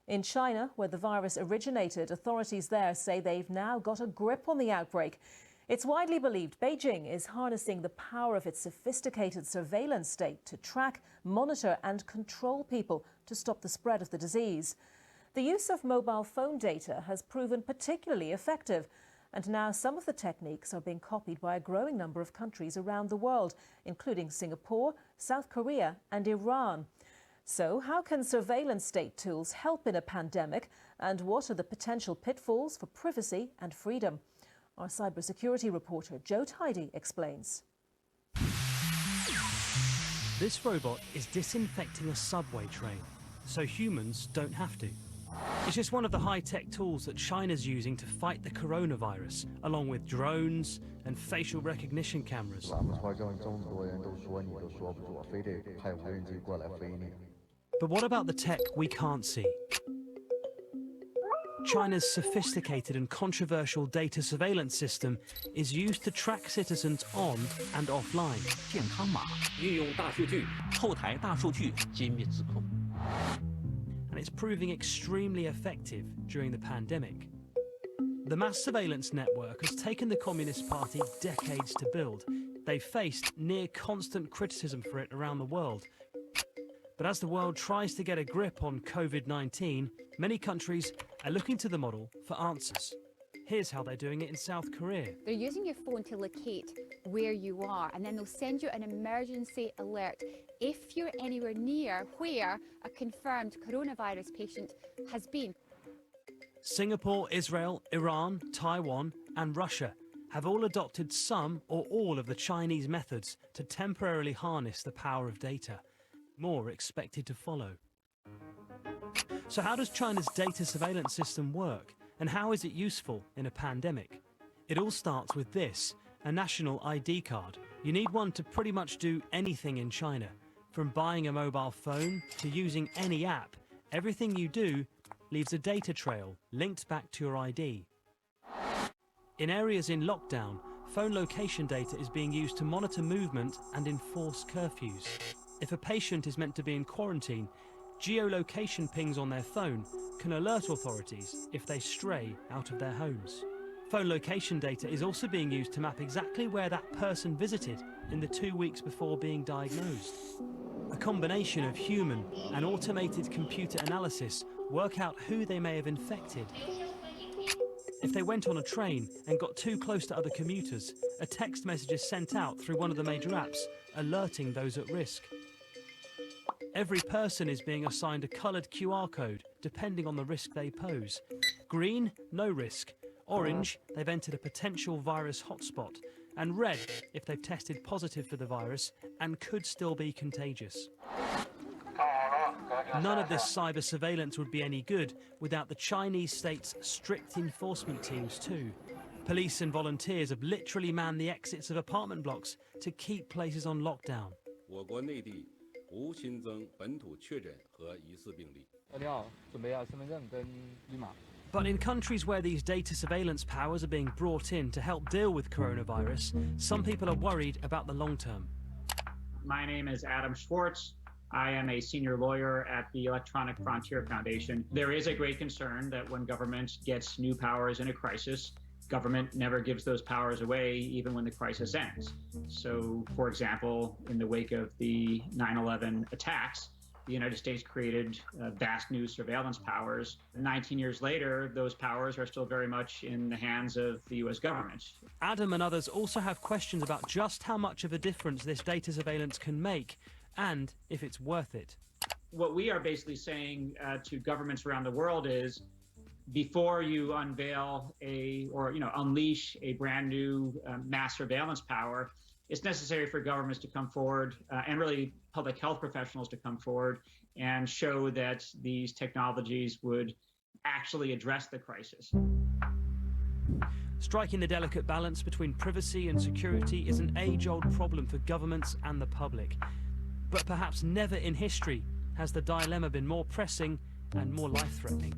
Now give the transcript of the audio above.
In China, where the virus originated, authorities there say they've now got a grip on the outbreak. It's widely believed Beijing is harnessing the power of its sophisticated surveillance state to track, monitor and control people to stop the spread of the disease. The use of mobile phone data has proven particularly effective, and now some of the techniques are being copied by a growing number of countries around the world, including Singapore, South Korea and Iran. So how can surveillance state tools help in a pandemic, and what are the potential pitfalls for privacy and freedom? Our cybersecurity reporter Joe Tidy explains. This robot is disinfecting a subway train, so humans don't have to. It's just one of the high-tech tools that China's using to fight the coronavirus, along with drones and facial recognition cameras. But what about the tech we can't see? China's sophisticated and controversial data surveillance system is used to track citizens on and offline. And it's proving extremely effective during the pandemic. The mass surveillance network has taken the Communist Party decades to build. They've faced near constant criticism for it around the world. But as the world tries to get a grip on COVID-19, many countries are looking to the model for answers. Here's how they're doing it in South Korea. They're using your phone to locate where you are, and then they'll send you an emergency alert if you're anywhere near where a confirmed coronavirus patient has been. Singapore, Israel, Iran, Taiwan and Russia have all adopted some or all of the Chinese methods to temporarily harness the power of data. More expected to follow. So how does China's data surveillance system work, and how is it useful in a pandemic? It all starts with this, a national ID card. You need one to pretty much do anything in China. From buying a mobile phone to using any app, everything you do leaves a data trail linked back to your ID. In areas in lockdown, phone location data is being used to monitor movement and enforce curfews. If a patient is meant to be in quarantine, geolocation pings on their phone can alert authorities if they stray out of their homes. Phone location data is also being used to map exactly where that person visited in the 2 weeks before being diagnosed. A combination of human and automated computer analysis work out who they may have infected. If they went on a train and got too close to other commuters, a text message is sent out through one of the major apps, alerting those at risk. Every person is being assigned a coloured QR code depending on the risk they pose. Green, no risk. Orange, they've entered a potential virus hotspot. And red, if they've tested positive for the virus and could still be contagious. None of this cyber surveillance would be any good without the Chinese state's strict enforcement teams too. Police and volunteers have literally manned the exits of apartment blocks to keep places on lockdown. But in countries where these data surveillance powers are being brought in to help deal with coronavirus, some people are worried about the long term. My name is Adam Schwartz. I am a senior lawyer at the Electronic Frontier Foundation. There is a great concern that when government gets new powers in a crisis, government never gives those powers away even when the crisis ends. So, for example, in the wake of the 9/11 attacks, the United States created vast new surveillance powers. 19 years later, those powers are still very much in the hands of the US government. Adam and others also have questions about just how much of a difference this data surveillance can make and if it's worth it. What we are basically saying to governments around the world is, before you unveil unleash a brand new mass surveillance power, it's necessary for governments to come forward and really public health professionals to come forward and show that these technologies would actually address the crisis. Striking the delicate balance between privacy and security is an age-old problem for governments and the public. But perhaps never in history has the dilemma been more pressing and more life-threatening.